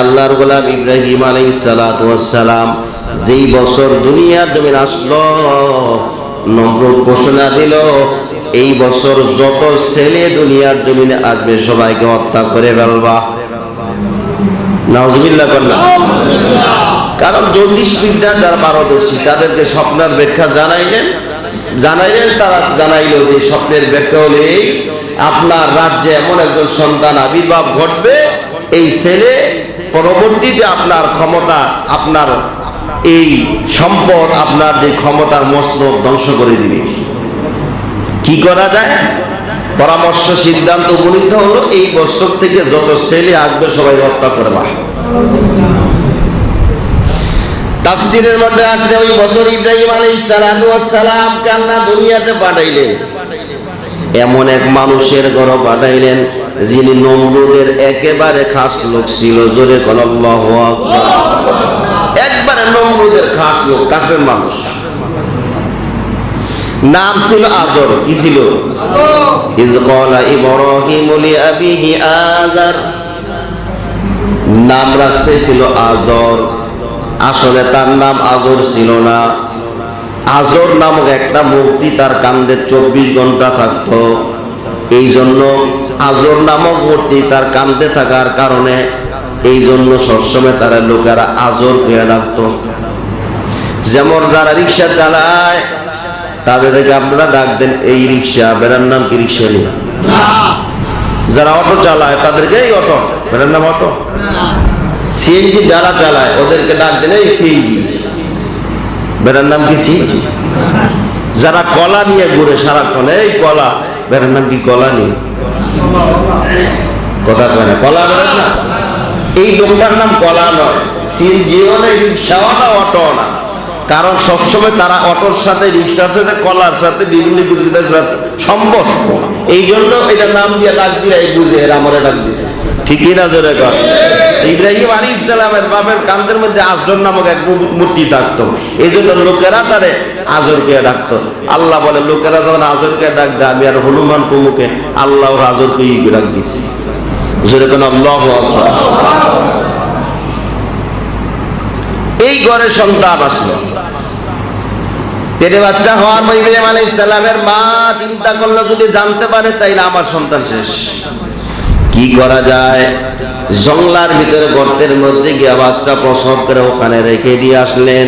আল্লাহর গোলাম ইব্রাহিম আলাইহিস সালাতু ওয়াস সালাম যেই বছর দুনিয়ার জমিনে আসলো, নমরুদ ঘোষণা দিল এই বছর যত ছেলে দুনিয়ার জমিনে আসবে সবাইকে হত্যা করে ফেলবা। নাউজুবিল্লাহ করলাম। কারণ জ্যোতিষবিদ্যা যারা পারদর্শী তাদেরকে স্বপ্নের ব্যাখ্যা জানাইলেন তারা জানাইলো যে স্বপ্নের ব্যাখ্যা হলে আপনার রাজ্যে এমন একজন সন্তান আবির্ভাব ঘটবে, এই ছেলে পরবর্তীতে আপনার ক্ষমতা, আপনার এই সম্পদ, আপনার যে ক্ষমতার মস্তক ধ্বংস করে দিবে। কি করা যায়? পরামর্শ সিদ্ধান্ত উপনীত হলো এই বছর থেকে যত ছেলে আসবে সবাই হত্যা করবা। তাফসীরের মধ্যে আসছে ওই বছর ইব্রাহিম আলাইহিস সালাতু ওয়াস সালামকে আল্লাহ দুনিয়াতে পাঠাইলেন, এমন এক মানুষের ঘর পাঠাইলেন যিনি নমরুদের একেবারে খাস লোক ছিল। জোরে কোন আল্লাহু আকবার। একবারে নমরুদের খাস লোক, কাছের মানুষ। নাম ছিল আজর। কি ছিল? ইয ক্বালা ইব্রাহিম লিআবিহি আযার। নাম রাখছে ছিল আজর, আসলে তার নাম আজর ছিল না। আজর নামক একটা মূর্তি তার কাঁধে 24 ঘন্টা থাকতো। এই জন্য আজর নামক মূর্তি তার কাঁধে থাকার কারণে এই জন্য সবসময় তারা লোকেরা আজর কে ডাকতো। যেমন যারা রিক্সা চালায় তাদেরকে আপনারা ডাক দেন এই রিক্সা, বেড়ার নাম কি রিক্সা নিয়ে? যারা অটো চালায় তাদেরকে এই অটো, বেড়ার নাম অটো। সিএনজি যারা চালায় ওদেরকে ডাক দেন এই সিএনজি, বেড়ার নাম কি সিএনজি। যারা কলা নিয়ে ঘুরে সারাক্ষণ এই কলা, বেড়ার নাম কি কলা নিয়ে? কথা কয় না, কলা বেড়ার না। এই লোকটার নাম কলা নয়, সিএনজিও না, রিক্সাও না, অটো না। কারণ সবসময় তারা অটোর সাথে, রিক্সার সাথে, কলার সাথে বিভিন্ন কিছুদের সাথে সম্পদ। এই জন্য এটা নাম দিয়ে ডাক দিয়ে এই বুঝে এরা আমার ডাক দিচ্ছে। ঠিকই না? জোরে কর। ইব্রাহিম আলাইহিস সালামের বাপের কাঁধের মধ্যে আজর নামক এক মূর্তি থাকতো, এই জন্য লোকেরা তারে আজরকে ডাকতো। আল্লাহ বলে লোকেরা যখন আজরকে ডাক দেয় আমি আর হনুমান প্রমুখে আল্লাহ আজরকে ডাক দিছি। জোরে কোন আল্লাহু আকবার। এই ঘরে সন্তান আসলো, পেটে বাচ্চা হওয়ার পর ইব্রাহিম আলাইহিস সালামের মা চিন্তা করলো যদি জানতে পারে তাইলে আমার সন্তান শেষ। কি করা যায়? জঙ্গলার ভিতরে গর্তের মধ্যে গিয়ে বাচ্চা প্রসব করে ওখানে রেখে দিয়ে আসলেন।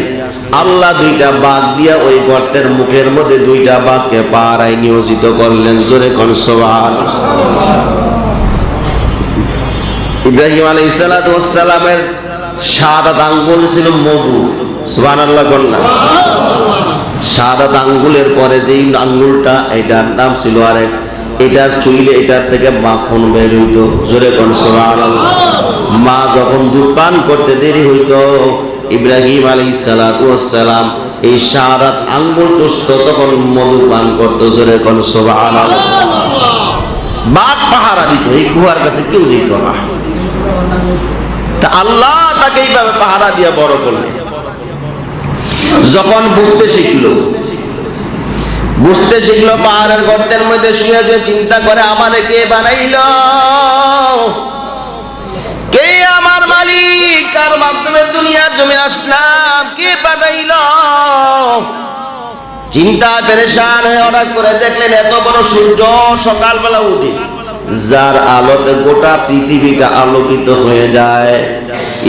আল্লাহ দুইটা বাঘ দিয়া ওই গর্তের মুখের মধ্যে দুইটা বাঘকে পাহারায় নিয়োজিত করলেন। জোরে কোন সুবহানাল্লাহ। ইব্রাহিম আলাইহিস সালাতু ওয়াস সালামের শাহাদাত আঙ্গুল ছিল মধু। সুবহানাল্লাহ বলনা। শাহাদাত আঙ্গুলের পরে যেই আঙ্গুলটা, এটার নাম ছিল আরেক, এটার চুইলে এটার থেকে মাখন বের হইতো। জোরে কোন সুবহানাল্লাহ। মা যখন দুধ পান করতে দেরি হইতো ইব্রাহিম আলাইহিস সালাতু ওয়াস সালাম এই শাহাদাত আঙ্গুল টুসতো, তখন মধু পান করতো। জোরে কোন সুবহানাল্লাহ। বাঘ পাহারা দিত, এই গুহার কাছে কেউ যেত না। তা আল্লাহ তাকে এইভাবে পাহারা দিয়ে বড় করলেন। যখন বুঝতে শিখলো পাহাড়ের গর্তের মধ্যে শুয়ে শুয়ে চিন্তা করে আমারে কে বানাইলো, কে আমার মালিক, কার মাধ্যমে দুনিয়ার জমি আসলাম, কে বানাইলো। চিন্তা পেরেশান হয়ে হঠাৎ করে দেখলেন এত বড় সূর্য সকালবেলা উঠে, যার আলোতে গোটা পৃথিবীটা আলোকিত হয়ে যায়।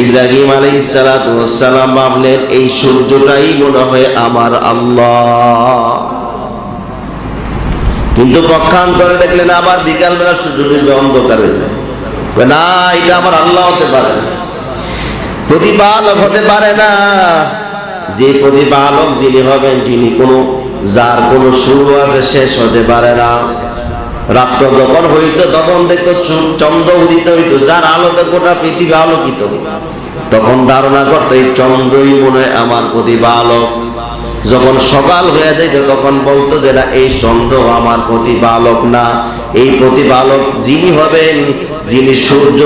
ইব্রাহিম আলাইহিস সালাতু ওয়াস সালাম ভাবলেন এই সূর্যটাই মনে হয় আমার আল্লাহ। কিন্তু পক্ষান্তরে দেখলেন আবার বিকালবেলা সূর্যটা অন্ধকার হয়ে যায়। না, এটা আমার আল্লাহ হতে পারে না, প্রতিপালক হতে পারে না। যে প্রতিপালক যিনি হবেন, যিনি যার কোনো শুরু আছে শেষ হতে পারে না। রাত্র যখন হইতো তখন দেখতো চন্দ্র উদিত হইতো, যার আলোতে গোটা পৃথিবী আলোকিত। তখন ধারণা করতো এই চন্দ্রই মনে হয় আমার প্রতিপালক। যখন সকাল হয়ে যাইত তখন বলতো যে না, এই চন্দ্র আমার প্রতিপালক না, এই প্রতিপালক যিনি হবেন, যিনি সূর্য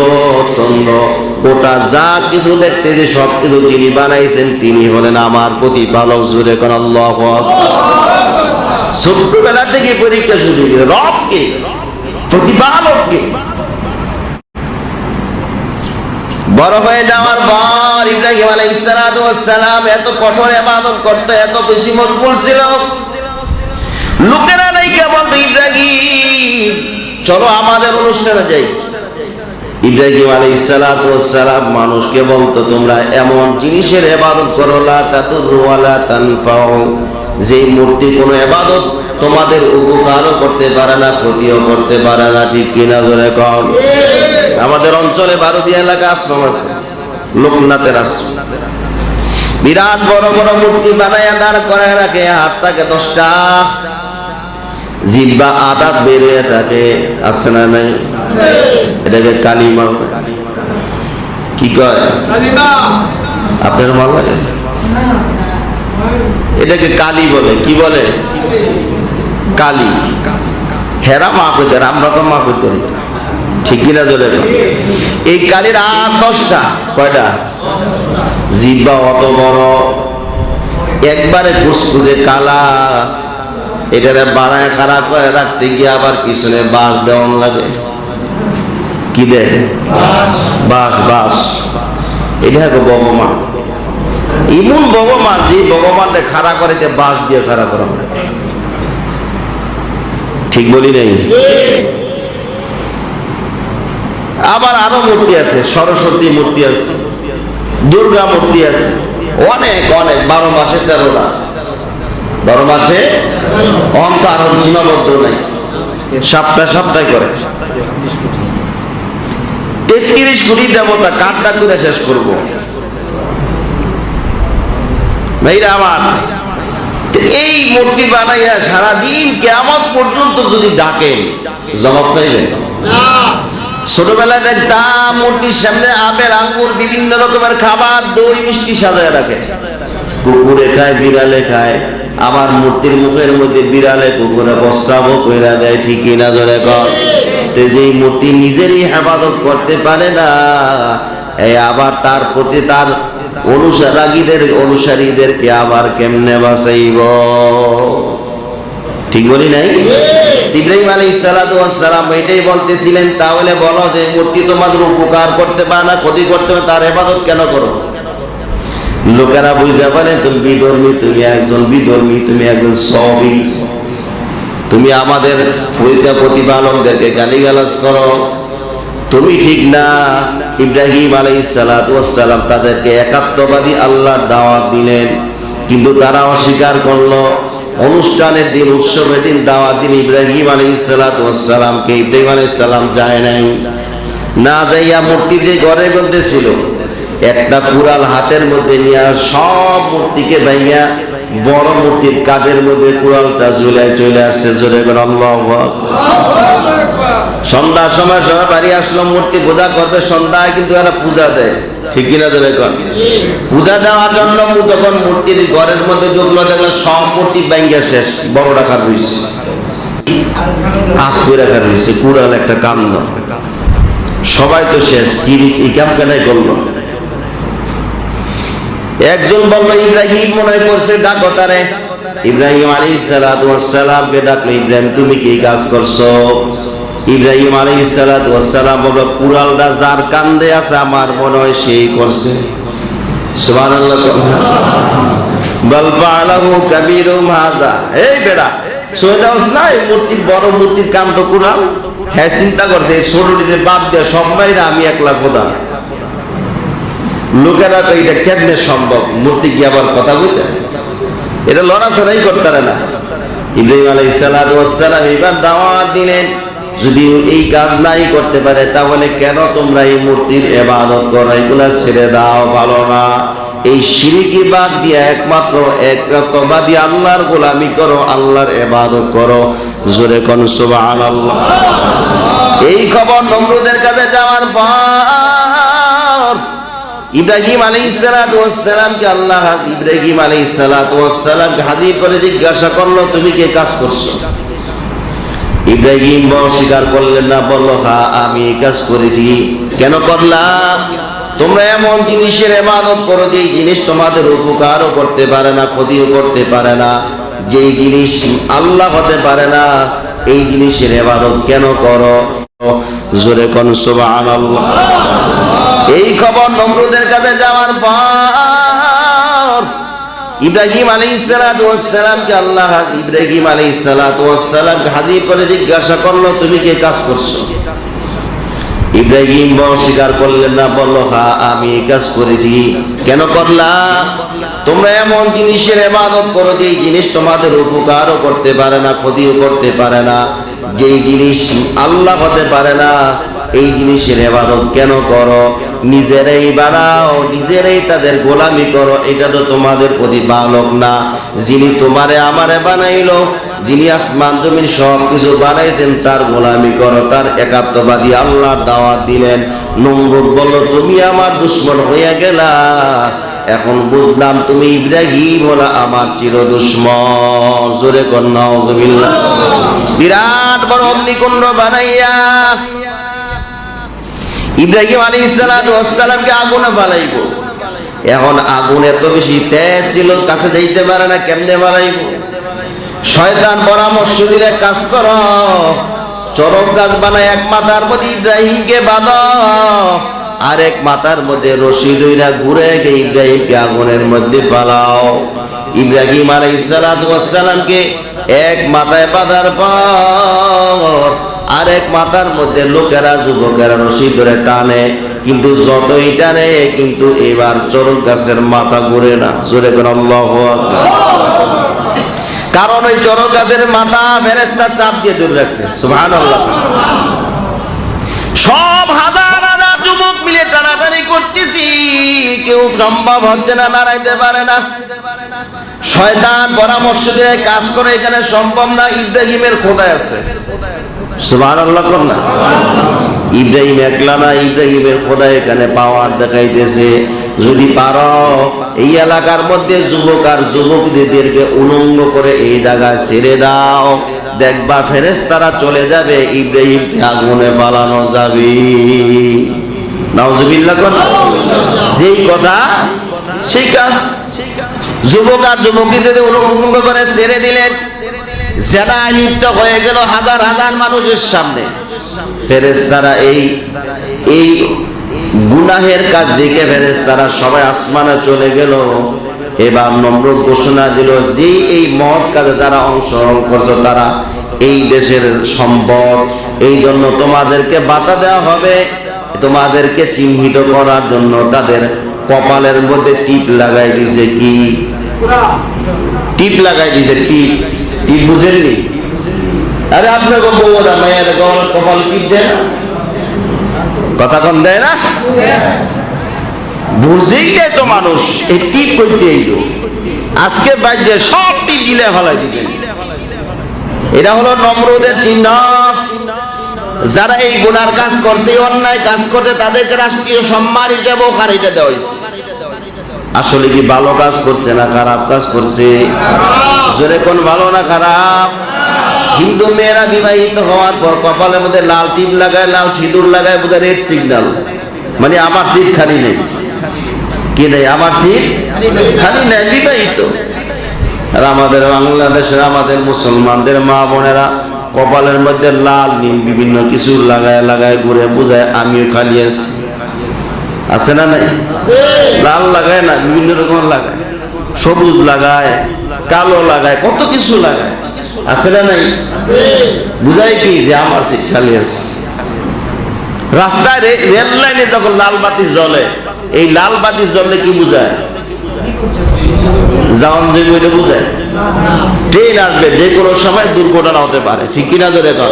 চন্দ্র গোটা যা কিছু দেখতে যে সব কিছু যিনি বানাইছেন তিনি হলেন আমার প্রতিপালক। জোরে কোন আল্লাহু আকবার। ছোট্টবেলা থেকে পরীক্ষা শুরু করে রবকে, প্রতিপালককে। বড় হয়ে যাওয়ার পর ইব্রাহিম আলাইহিস সালাতু ওয়াস সালাম এত কঠোর ইবাদত করতে, এত বেশি মশগুল ছিল, লোকেরা নাইকা বলতো ইব্রাহিম চলো আমাদের অনুষ্ঠানে যাই। ইব্রাহিম আলাইহিস সালাতু ওয়াস সালাম মানুষকে বলতো তোমরা এমন জিনিসের ইবাদত করো লা তাদুরু ওয়া লা তানফাউ, যে মূর্তি কোনো ইবাদত তোমাদের উপকারও করতে পারে না, ক্ষতিও করতে পারে না। ঠিক কিনা জোরে কও? আমাদের অঞ্চলে ভারতীয় এলাকা আশ্রম আছে, লোকনাথের আশ্রম, বিরাট বড় বড় মূর্তি বানায়া দাঁড় করায় রাখে, হাত থাকে 10টা, জিহ্বা আদাত বেরিয়ে থাকে, আছে না নাই? এটাকে কালিমা, কি কয় আপনার মাল লাগে, এটাকে কালি বলে। কি বলে? কালি। হেরা মা পেতে, আমরা তো মা পেতে, ঠিক কিনা জোরে? এই কালির হাত 10টা, কয়টা? জিহ্বা অত বড়, একবারে কুচকুচে কালা, এটারে বাড়ায় খারাপ করে রাখতে গিয়ে আবার পিছনে বাঁশ দেওয়ান লাগে। কি দেয়? বাঁশ। বাঁশ। এটা হলো ভগবান। এমন ভগবান যে ভগবানকে খাড়া করে বাঁশ দিয়ে খাড়া করা হয়। ঠিক বলি নাই? আবার আরো মূর্তি আছে, সরস্বতী মূর্তি আছে, দুর্গা মূর্তি আছে, অনেক অনেক, 12 মাসে 13টা, 12 মাসে অন্ত আর সীমাবদ্ধ নাই, সপ্তাহে করে 33 কোটি দেবতা, কাঠটা করে শেষ করব ভাইরা আমার। এই মূর্তি বানাইয়া সারাদিন কিয়ামত পর্যন্ত যদি ডাকেন জবাব পাইবেন না। ছোটবেলায় দেখতাম মূর্তির সামনে আপেল, আঙ্গুর, বিভিন্ন রকমের খাবার, দই, মিষ্টি সাজায় রাখে, কুকুরে খায়, বিড়ালে খায়, আবার মূর্তির মুখের মধ্যে বিড়ালে কুকুরে প্রস্রাবও কইরা দেয়। ঠিক কিনা জোরে কর? যে মূর্তি নিজেরই হেফাজত করতে পারে না, এই আবার তার প্রতি তার অনুসারীদেরকে আবার কেমনে বাঁচাইব? ঠিক বলি নাই? ইব্রাহিম আলাইহিস সালাতু ওয়াস সালাম এটাই বলতেছিলেন, তাহলে বলো যে মূর্তি তোমাদের উপকার করতে পারে না, ক্ষতি করতে পারে, তার ইবাদত কেন করো? লোকেরা বুঝা বলে তুমি বিধর্মী, তুমি একজন বিধর্মী, তুমি একজন সবই, তুমি আমাদের প্রতিপালকদেরকে গালিগালাজ করো, তুমি ঠিক না। ইব্রাহিম আলাইহিস সালাতু ওয়াস সালাম তাদেরকে একাত্মবাদী আল্লাহর দাওয়াত দিলেন, কিন্তু তারা অস্বীকার করলো। অনুষ্ঠানের দিন, উৎসবের দিন দাওয়াত দিন ইব্রাহিম আলাইহিস সালাতু ওয়াস সালামকে, ইব্রাহিম আলাইহিস সালাম যায় নাই। না যাইয়া মূর্তি যে ঘরের মধ্যে ছিল, একটা কুড়াল হাতের মধ্যে নিয়ে সব মূর্তিকে ভাইয়া বড় মূর্তির কাঁধের মধ্যে কুড়ালটা চলে আসছে। জোরে করে আল্লাহু আকবার। সন্ধ্যার সময় সবাই বাড়ি আসলো, মূর্তি পূজা করবে সন্ধ্যায়, কিন্তু এরা পূজা দেয়। ঠিক কিনা জোরে কর? পূজা দেওয়ার জন্য তখন মূর্তির ঘরের মধ্যে ঢুকলো, দেখলো সব মূর্তি ভাঙ্গা শেষ, বড় রাখার রয়েছে, হাত করে রাখার রয়েছে, কুড়াল একটা কান্দ, সবাই তো শেষ, কি কাম কেনাই করলো। একজন বলল ইব্রাহিম মনে করছে, ডাকো তারে। ইব্রাহিম আলাইহিস সালাতু ওয়াস সালামকে ডাকলো, ইব্রাহিম তুমি কি কাজ করছো? ইব্রাহিম আলাইহিস সালাতু ওয়াস সালাম বলল, কুড়ালটা যার কান্দে আছে আমার মনে হয় সেই করছে। সুবহানাল্লাহ। বাল ফাআলাহু কাবীরুম হাযা। এই বেটা সোয়েদাউস না, এই মূর্তির বড় মূর্তির কাম তো কুড়াল। হ্যাঁ চিন্তা করছে এই ছোটটিতে বাদ দিয়ে সব মাইরা আমি একলা খোদা। লোকেরা তো এটা কেমনে সম্ভব? মূর্তি কি আবার কথা বলতে? এটা লড়াচড়াই করতে পারে না। ইব্রাহিম আলাইহিস সালাতু ওয়াস সালাম এবার দাওয়াত দিলেন, যদি এই কাজ নাই করতে পারে তাহলে কেন তোমরা এই মূর্তির ইবাদত করো? এগুলা ছেড়ে দাও, ভালো না। এই শিরকি বাদ দিয়ে একমাত্র একত্ববাদী আল্লাহর গোলামি করো, আল্লাহর ইবাদত করো। জোরে কোন সুবহানাল্লাহ। এই খবর নমরুদের কাছে যাওয়ার পর ইব্রাহিম আলাইহিস সালাতু ওয়াস সালামকে আল্লাহ ইব্রাহিম আলাইহিস সালাতু ওয়াস সালামকে হাজির করে জিজ্ঞাসা করলো, তুমি কি কাজ করছো? ইব্রাহিম অস্বীকার করলেন না, বলল হ্যাঁ আমি এই কাজ করেছি। কেন করলাম? তোমরা এমন জিনিসের ইবাদত করো যেই জিনিস তোমাদের উপকারও করতে পারে না, ক্ষতিও করতে পারে না, যেই জিনিস আল্লাহ হতে পারে না, এই জিনিসের ইবাদত কেন করো? জোরে কোন সুবহানাল্লাহ। এই খবর নমরুদের কাছে যাওয়ার পর ইব্রাহিম আলাইহিসসালামকে আল্লাহ ইব্রাহিম আলাইহিসসালামকে হাজির করে জিজ্ঞাসা করলো, তুমি কি কাজ করছো? ইব্রাহিম স্বীকার করলেন না, বলল হ্যাঁ আমি এই কাজ করেছি। কেন করলাম? তোমরা এমন জিনিসের ইবাদত করো যে জিনিস তোমাদের উপকারও করতে পারে না, ক্ষতিও করতে পারে না, যেই জিনিস আল্লাহ হতে পারে না, এই জিনিসের ইবাদত কেন করো? নিজেরাই বানাও, নিজেরাই তাদের গোলামি করো, এটা তো তোমাদের প্রতিপালক না। যিনি তোমারে আমারে বানাইলো, যিনি আসমান জমিন সব কিছু বানাইছেন, তার গোলামি করো, তার একাত্মবাদী আল্লাহর দাওয়াত দিলেন। নমরুদ বলল, তুমি আমার দুশমন হইয়া গেলা, এখন বুঝলাম তুমি ইব্রাহিম হলো আমার চির দুশমন। জোরে কর নাউযুবিল্লাহ। বিরাট বড় অগ্নিকুণ্ড বানাইয়া ইব্রাহিম আলাইহিসসালামকে আগুনে ফালাইব। এখন আগুন এত বেশি তেজ ছিল, কাছে যাইতে পারে না, কেমনে ফালাইব? শয়তান পরামর্শ দিলে, কাজ করো, চরক গাছ বানায় এক মাথার মধ্যে ইব্রাহিমকে বাঁধো, আর এক মাথার মধ্যে রশি দইরা ঘুরে গিয়ে ইব্রাহিমকে আগুনের মধ্যে ফালাও। ইব্রাহিম আলাইহিসসালামকে এক মাথায় বাঁধার পর আরেক মাথার মধ্যে লোকেরা, যুবকেরা রশি ধরে টানে, কিন্তু যতই টানে কিন্তু এবার চরক গাছের মাথা ঘুরে না। জোরে করে আল্লাহু আকবার। কারণ ওই চরক গাছের মাথা ফেরেশতা চাপ দিয়ে ধরে রাখছে। সুবহানাল্লাহ। সব হাজার হাজার যুবক মিলে টানাটানি করতেছি, কেউ সম্ভব হচ্ছে না, নাড়াইতে পারে না। শয়তান পরামর্শ দিয়ে কাজ করে, এখানে সম্ভব না, ইব্রাহিমের খোদাই আছে। সুবহানাল্লাহ কর না। ইব্রাহিম একলা না, ইব্রাহিমের খোদা এখানে পাওয়ার দেখাইতেছে। যদি পারো এই এলাকার মধ্যে যুবক আর যুবকদেরকে উলঙ্গ করে এই জায়গায় ছেড়ে দাও, দেখবা ফেরেশতারা চলে যাবে, ইব্রাহিমকে আগুনে পালানো যাবে। নাউযুবিল্লাহ কর। যেই কথা সেই কাজ। যুবক আর যুবকদের উলঙ্গ করে ছেড়ে দিলেন, জেনা লিপ্ত হয়ে গেল হাজার হাজার মানুষের সামনে। ফেরেশতারা এই গুনাহের কাজ দেখে ফেরেশতারা সবাই আসমানে চলে গেল। এবার নমরুদ ঘোষণা দিল, যে এই মহৎ কাজে যারা অংশগ্রহণ করছো তারা এই দেশের সম্পদ, এই জন্য তোমাদেরকে বাধা দেওয়া হবে। তোমাদেরকে চিহ্নিত করার জন্য তাদের কপালের মধ্যে টিপ লাগাই দিয়েছে। কি টিপ লাগাই দিয়েছে? টিপ। টিপ বুঝেননি? আরে আপনাকে বউরা মায়ের কপাল টিপ দেয় না, কথা কম দেয় না, বুঝেই দেয় তো মানুষ। এই টিপ করতে এলো আজকে বাজে সব টিপ গিলে ফেলাই দিবেন। এটা হলো নমরুদের চিহ্ন। যারা এই গুনার কাজ করছে, অন্যায় কাজ করছে, তাদেরকে রাষ্ট্রীয় সম্মান হিসেবে ওখানে দেওয়া হয়েছে। আসলে কি ভালো কাজ করছে না খারাপ কাজ করছে? জোরে কোন ভালো না খারাপ? হিন্দু মেয়েরা বিবাহিত হওয়ার পর কপালের মধ্যে লাল টিপ লাগায়, লাল সিঁদুর লাগায়, বোধ রেড সিগন্যাল, মানে আমার সিট খালি নেই। কি নেই? আমার সিট খালি নেই, বিবাহিত। আর আমাদের বাংলাদেশের আমাদের মুসলমানদের মা বোনেরা কপালের মধ্যে লাল নীল বিভিন্ন কিছু লাগায় লাগায় ঘুরে বুঝায় আমিও খালি আছি। আছে না নাই? লাল লাগায় না, বিভিন্ন রকম লাগায়, সবুজ লাগায়, কালো লাগায়, কত কিছু লাগায়। আছে না নাই? বুঝায় কি যে আমার সিট খালি আছে। রাস্তায় রেল লাইনে যখন লাল বাতি জ্বলে, এই লাল বাতি জ্বললে কি বুঝায়? যাওয়ান যে বইটা বুঝায়। ট্রেন আসবে, যে কোনো সময় দুর্ঘটনা হতে পারে, ঠিক কিনা? ধরে কর,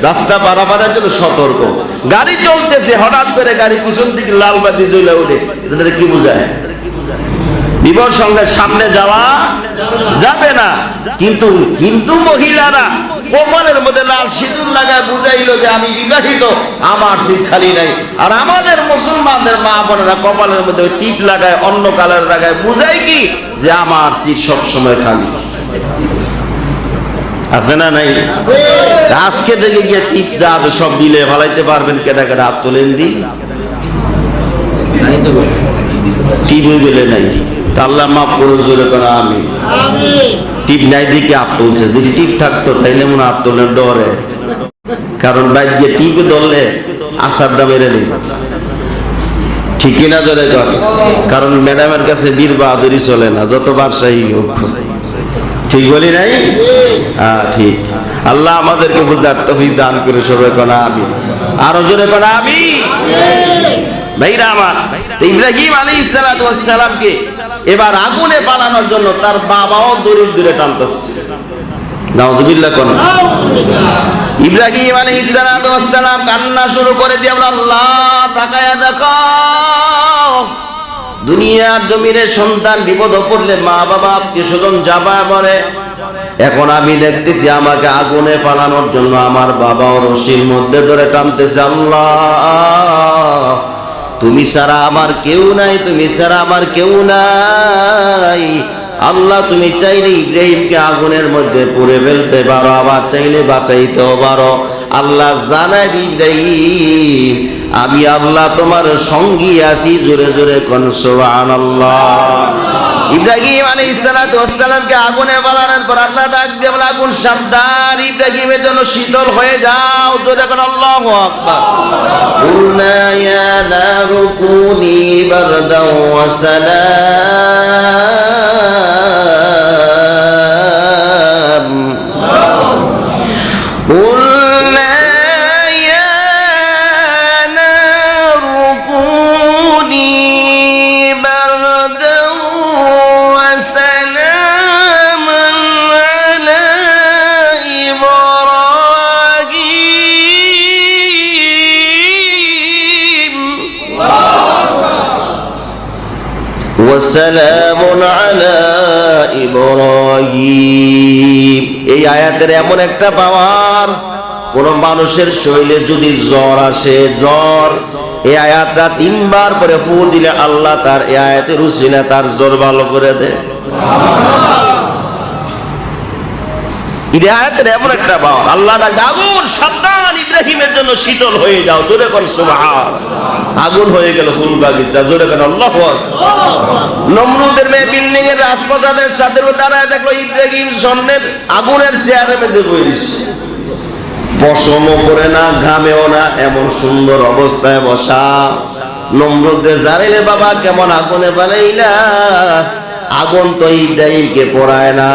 রাস্তা পারাপারের জন্য সতর্ক। গাড়ি চলতেছে, হঠাৎ করে গাড়ি পিছন থেকে লাল বাতি জ্বলে ওঠে, তাদের কি বুঝায়? বিপদ সঙ্গে সামনে যাওয়া যাবে না। কিন্তু হিন্দু মহিলারা কপালের মধ্যে লাল সিঁদুর লাগায় বুঝাইলো যে আমি বিবাহিত, আমার সিট খালি নাই। আর আমাদের মুসলমানদের মা বোনেরা কপালের মধ্যে টিপ লাগায়, অন্য কালার লাগায়, বুঝাই কি যে আমার সিট সব সময় খালি। আছে না নাই? আজকে দেখে গিয়ে টিপ যা আছে সব দিলে ভালাইতে পারবেন। কেটা কেটা হাত তোলেন দি, টিপ বলে নাই। আল্লাহ মাফ করে, জোরে করে আমি। টিপ নাই দিকে হাত তুলছে। যদি টিপ থাকতো তাইলে মনে হাত তোলেন ডরে, কারণ বাইক দিয়ে টিপে ধরলে আসারটা মেরে নিল। ঠিক কিনা জোরে কর। কারণ ম্যাডামের কাছে বীর বাহাদুরি চলে না, যত বাদশাহী হোক। ঠিক বলি নাই? ঠিক। আল্লাহ আমাদেরকে বুঝার তৌফিক দান করে সবাই কোনা আমিন। আরো জোরে কোনা আমিন। ভাইরা আমার, ইব্রাহিম আলাইহিস সালাতু ওয়াস সালামকে এবার আগুনে পালানোর জন্য তার বাবাও দূরে টানতেছে। নাউজুবিল্লাহ কোন। ইব্রাহিম আলাইহিস সালাতু ওয়াস সালাম কান্না শুরু করে দিয়ে বলে, আল্লাহ তাকায়া দেখো, দুনিয়ার জমিনে সন্তান বিপদ পড়লে মা বাবা আত্মীয় স্বজন যাবা বলে, এখন আমি দেখতেছি আমাকে আগুনে পালানোর জন্য আমার বাবাও রশির মধ্যে ধরে টানতেছে। আল্লাহ তুমি ছাড়া আমার কেউ নাই, তুমি ছাড়া আমার কেউ নাই। আল্লাহ তুমি চাইলে ইব্রাহিমকে আগুনের মধ্যে পুড়ে ফেলতে পারো, আবার চাইলে বাঁচাইতেও পারো। আল্লাহ জানাই ইব্রাহিম আমি আল্লাহ তোমার সঙ্গী আছি। জোরে জোরে কোন সুবহানাল্লাহ। ইব্রাহিম আলাইহিস সালাতু ওয়াস সালামকে আগুনে পালানোর পর আল্লাহ ডাক দিয়ে বলে, আগুন সাবধান, ইব্রাহিমের জন্য শীতল হয়ে যাও। জোরে কোন আল্লাহু আকবার। কুলনা ইয়া নারু কুনি বারদাও ওয়া সালাম। ওয়াসালামুন আলা ইব্রাহিম। এই আয়াতের এমন একটা পাওয়ার, কোন মানুষের শরীরে যদি জ্বর আসে, জ্বর, এই আয়াতটা 3 বার পরে ফু দিলে আল্লাহ তার এই আয়াতের উসিলা তার জ্বর ভালো করে দেয়। এই আয়াতের এমন একটা পাওয়ার। আল্লাহ আগুন সাবধান, ইব্রাহিমের জন্য শীতল হয়ে যাও। জোরে কর সুবহানাল্লাহ। আগুন হয়ে গেল ফুল বাগিচা। জোরে কর আল্লাহু আকবার। নমরুদের মেয়ে বিল্ডিং এর রাজপ্রাসাদের সাথে দাঁড়ায় দেখলো ইব্রাহিম স্বর্ণের আগুনের চেয়ারের মধ্যে বসে, পশমও করে না, ঘামেও না, এমন সুন্দর অবস্থায় বসা। নমরুদের জানিলে বাবা কেমন আগুনে পালাইলা, আগুন তো ইব্রাহিমকে পোড়ায় না।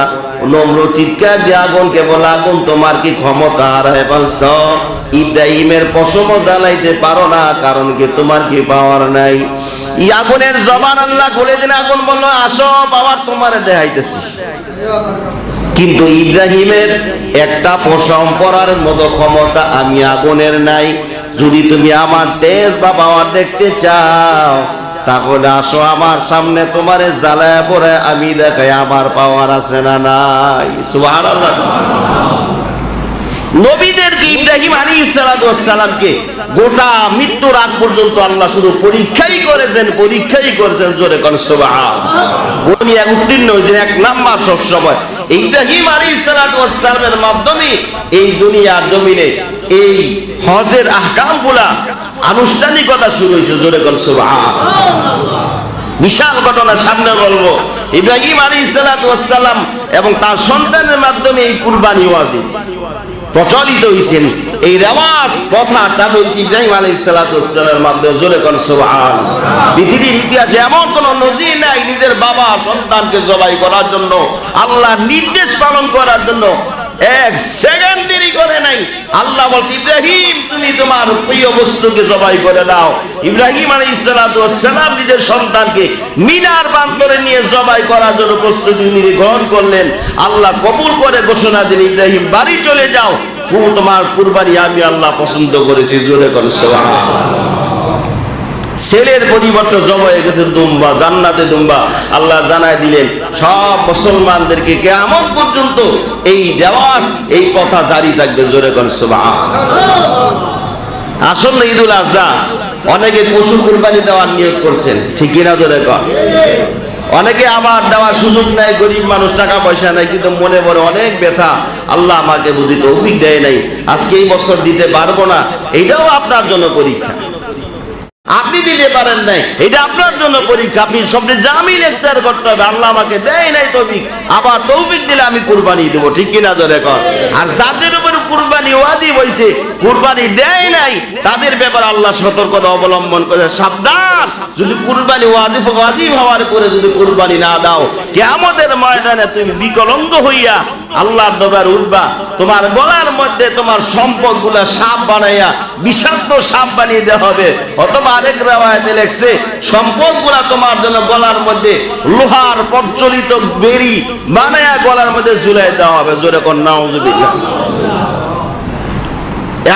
নমরুদ চিৎকার দিয়ে আগুনকে বলে, আগুন তোমার কি ক্ষমতা হারায় ফেলছ? ইব্রাহিমের পশমও জ্বালাইতে পারো না, কারণ কি তোমার কি পাওয়ার নাই? এই আগুনের জবান আল্লাহ খুলে দিন। আগুন বলল, আসো পাওয়ার তোমারে দেখাইতেছি। কিন্তু ইব্রাহিমের একটা পশম পরার মতো ক্ষমতা আমি আগুনের নাই। যদি তুমি আমার তেজ বা পাওয়ার দেখতে চাও, তাহলে আসো আমার সামনে, তোমারে জ্বালায় পড়ে আমি দেখাই আমার পাওয়ার আছে না নাই। সুবহানাল্লাহ। নবীদেরকে ইব্রাহিম আলাইহিস সালাতু ওয়াস সালামকে গোটা মৃত্যুর আগ পর্যন্ত আল্লাহ শুধু পরীক্ষাই করেছেন। জোরে কোন সুবহানাল্লাহ। উনি উত্তীর্ণ হয়েছেন 1 নাম্বার সব সময়। ইব্রাহিম আলাইহিস সালাতু ওয়াস সালামের মাধ্যমে এই দুনিয়ার জমিনে এই হজের আহকামগুলা আনুষ্ঠানিকতা শুরু হয়েছে। জোরে কোন সুবহানাল্লাহ। বিশাল ঘটনা সামনে বলবো। ইব্রাহিম আলাইহিস সালাতু ওয়াস সালাম এবং তার সন্তানের মাধ্যমে এই কুরবানি ওয়াজিব প্রচলিত হয়েছেন। এই রেওয়াজ প্রথা চালু হয়েছে ইব্রাহিম আলাইহিস সালাতু ওয়াস সালামের মাধ্যমে। জোরে কোন সুবহানাল্লাহ। পৃথিবীর ইতিহাসে এমন কোন নজির নাই নিজের বাবা সন্তানকে জবাই করার জন্য, আল্লাহ নির্দেশ পালন করার জন্য 1 সেকেন্ড দেরি করে নাই। আল্লাহ বলছে, ইব্রাহিম তুমি তোমার প্রিয় বস্তুকে জবাই করে দাও। ইব্রাহিম আলাইহিস সালাতু ওয়াস সালাম নিজের সন্তানকে মিনার প্রান্তরে নিয়ে জবাই করার জন্য প্রস্তুতি গ্রহণ করলেন। আল্লাহ কবুল করে ঘোষণা দিলেন, ইব্রাহিম বাড়ি চলে যাও, তোমার কুরবানি আমি আল্লাহ পছন্দ করেছি। জোরে করে সুবহানাল্লাহ। ছেলের পরিবর্তে জব হয়ে গেছে দুম্বা, জান্নাতে দুম্বা। আল্লাহ জানায় দিলেন সব মুসলমানদেরকে কিয়ামত পর্যন্ত এই দেওয়ার এই কথা জারি থাকবে। জোরে কোন সুবহানাল্লাহ। আসন্ন ঈদুল আযহা অনেকে পশু কুরবানি দেওয়ার নিয়ত করছেন, ঠিক কিনা? জোরে কোন। অনেকে আবার দেওয়ার সুযোগ নাই, গরিব মানুষ, টাকা পয়সা নাই, কিন্তু মনে মনে অনেক ব্যথা, আল্লাহ আমাকে বুঝি তৌফিক দেয় নাই, আজকে এই বছর দিতে পারবো না। এটাও আপনার জন্য পরীক্ষা। আপনি দিতে পারেন নাই, এটা আপনার জন্য পরীক্ষা। আপনি সবচেয়ে জামিন ইখতিয়ার করতে হবে, আল্লাহ আমাকে দেয় নাই তৌফিক, আবার তৌফিক দিলে আমি কুরবানি দেব, ঠিক কিনা? জোরে কর। আর যাদের উপর কুরবানি ওয়াজিব হইছে কুরবানি দেয় নাই তাদের ব্যাপারে আল্লাহ সতর্কতা অবলম্বন করে, সাবধান, যদি কুরবানি ওয়াজিব হওয়ার পরে যদি কুরবানি না দাও, কিয়ামতের ময়দানে তুমি বিকলাঙ্গ হইয়া আল্লাহর দরবারে উঠবা, তোমার গলার মধ্যে তোমার সম্পদগুলা সাপ বানাইয়া বিষাক্ত সাপ বানিয়ে দেওয়া হবে, অথবা আরেক রাওয়ায়াতে লেখছে সম্পদগুলা তোমার জন্য গলার মধ্যে লোহার প্রজ্বলিত বেরি বানাইয়া গলার মধ্যে ঝুলাই দেওয়া হবে। জোরে কোন নাউজুবিল্লাহ।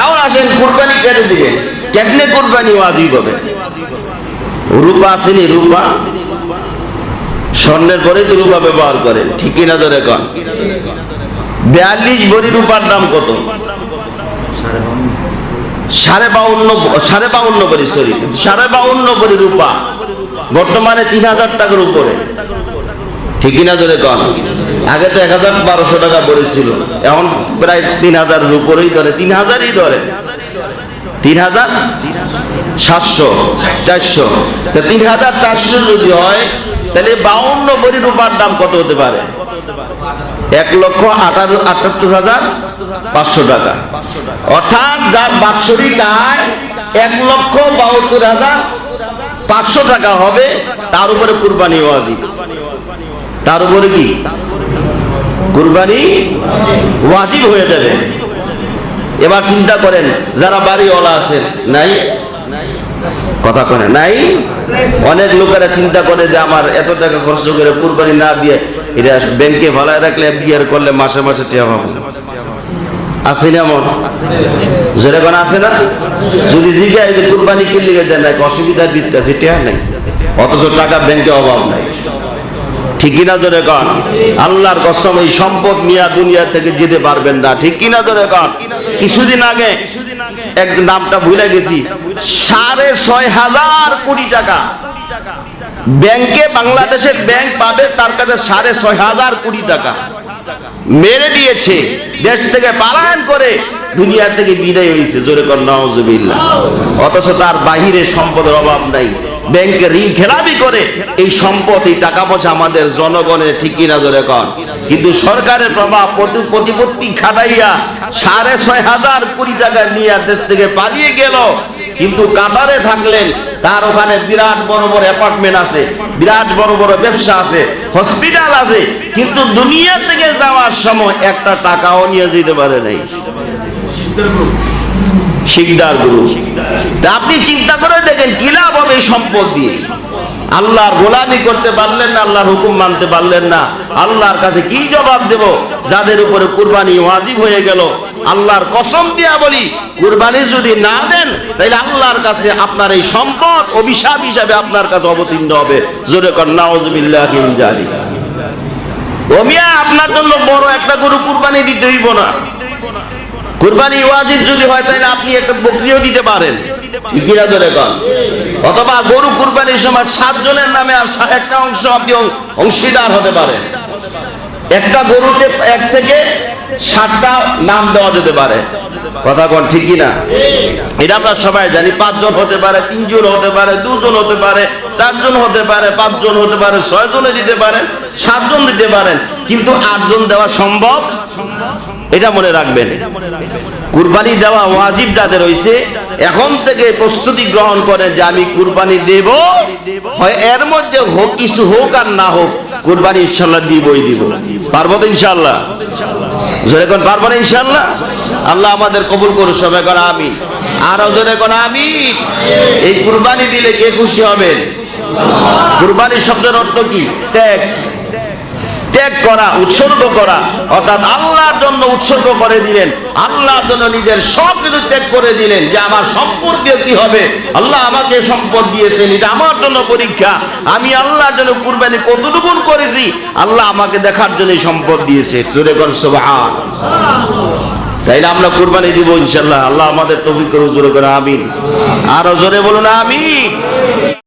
এখন আসেন কুরবানি কেটে দিবেন, কেমনে কুরবানি ওয়াজিব হবে? রূপা আসেনি, রূপা স্বর্ণের পরে তো রূপা ব্যবহার করেন, ঠিক কিনা জোরে কোন? 42 ভরি রূপার দাম কত? 52.5 ভরি, সরি 52.5 ভরি রূপা বর্তমানে 3000 টাকার উপরে, ঠিক কিনা জোরে কোন? আগে তো 1200 টাকা ভরি ছিল, এখন প্রায় 3000 উপরেই ধরে, 3000ই ধরে, 3700 400, 3400 যদি হয় তাহলে 52 ভরি রূপার দাম কত হতে পারে? 1,78,500 টাকা। অর্থাৎ যার বাৎসরিক আয় 1,72,500 টাকা হবে, তার উপরে কুরবানি ওয়াজিব। তার উপরে কি কুরবানি ওয়াজিব হয়ে যাবে। এবার চিন্তা করেন, যারা বাড়িওয়ালা আছেন, নাই কথা করে নাই, অনেক লোকেরা চিন্তা করে যে আমার এত টাকা খরচ করে কুরবানি না দিয়ে এটা ব্যাংকে ভাড়ায় রাখলে বিয়ার করলে মাসে মাসে টিয়া পাবো। আছে না এমন? যেরকম আছে না? যদি জিজ্ঞাসা যে কুরবানি কি লিগে দেন না, অসুবিধার ভিত্তি আছে, টিয়া নাই, অথচ টাকা ব্যাংকে অভাব নাই, ঠিক কিনা জোরে কন? আল্লাহর কসম, এই সম্পদ নিয়ে দুনিয়া থেকে যেতে পারবেন না, ঠিক কিনা জোরে কন? কিছুদিন আগে এক নামটা ভুলে গেছি, 6,500 কোটি টাকা ব্যাংকে, বাংলাদেশের ব্যাংক পাবে তার কাছে 6,500 কোটি টাকা মেরে দিয়েছে, দেশ থেকে পালায়ন করে দুনিয়া থেকে বিদায় হয়েছে। জোরে কর নাউজুবিল্লাহ। অথচ তার বাহিরে সম্পদের অভাব নাই, ব্যাংকে ঋণ খেলাপি করে এই সম্পদ, এই টাকা পয়সা আমাদের জনগণের, ঠিক কিনা জোরে কন? কিন্তু সরকারের প্রভাব প্রতিপত্তি খাটাইয়া 6,500 কোটি টাকা নিয়ে দেশ থেকে পালিয়ে গেল। কিন্তু কাতারে থাকলেন, তার ওখানে বিরাট বড় বড় অ্যাপার্টমেন্ট আছে, বিরাট বড় বড় ব্যবসা আছে, হসপিটাল আছে, কিন্তু দুনিয়া থেকে যাওয়ার সময় একটা টাকাও নিয়ে যেতে পারে নাই। শিকদার গ্রুপ। আপনি চিন্তা করে দেখেন কি লাভ হবে সম্পদ দিয়ে? আল্লাহর গোলামি করতে পারলেন না, আল্লাহর হুকুম মানতে পারলেন না, আল্লাহর কাছে কি জবাব দেব? যাদের উপরে কুরবানি ওয়াজিব হয়ে গেল, আল্লাহর কসম দিয়া বলি, কুরবানি যদি না দেন তাহলে আল্লাহর কাছে আপনার এই সম্পদ অভিশাপ হিসাবে আপনার কাছে অবতীর্ণ হবে। জোরে কর নাউজুবিল্লাহি মিন যালিক। ও মিয়া, আপনার জন্য বড় একটা গরু কুরবানি দিতে হইব না। কুরবানি ওয়াজিব যদি হয় তাহলে আপনি একটা বকরিও দিতে পারেন, ঠিক কিনা জোরে কন? অথবা গরু কুরবানির সময় 7 জনের নামে একটা অংশ আপনি অংশীদার হতে পারেন। একটা গরুতে 1 থেকে 7টা নাম দেওয়া যেতে পারে, কথা কোন ঠিক কিনা? এটা আমরা সবাই জানি। 5 জন হতে পারে, 3 জন হতে পারে, 2 জন হতে পারে, 4 জন হতে পারে, 5 জন হতে পারে, 6 জনে দিতে পারেন, 7 জন দিতে পারেন, কিন্তু 8 জন দেওয়া সম্ভব, এটা মনে রাখবেন। কুরবানি দেওয়া ওয়াজিব যাদের হইছে, এখন থেকে প্রস্তুতি গ্রহণ করেন যে আমি কুরবানি দেব, হয় এর মধ্যে হোক কিছু হোক আর না হোক, কুরবানি ইনশাআল্লাহ দিবই দিব। পারবো তো ইনশাআল্লাহ? জোরে কোন পারবো না ইনশাআল্লাহ? আল্লাহ আমাদের কবুল করুন, সবাই কোন আমিন। আর জোরে কোন আমিন। এই কুরবানি দিলে কে খুশি হবেন? কুরবানি শব্দের অর্থ কি? ত্যাগ, ত্যাগ করা, উৎসর্গ করা, অর্থাৎ আল্লাহর জন্য উৎসর্গ করে দিলেন, আল্লাহর জন্য নিজের সব কিছু ত্যাগ করে দিলেন। যে আমার সম্পদ দিয়ে কি হবে? আল্লাহ আমাকে সম্পদ দিয়েছেন, এটা আমার জন্য পরীক্ষা, আমি আল্লাহর জন্য কুরবানি কতটুকু করেছি, আল্লাহ আমাকে দেখার জন্য সম্পদ দিয়েছে। জোরে বল সুবহানাল্লাহ। তাইলে আমরা কুরবানি দিব ইনশাআল্লাহ। আল্লাহ আমাদের তৌফিক করুন, জোরে করে আমিন। আরো জোরে বলুন আমিন।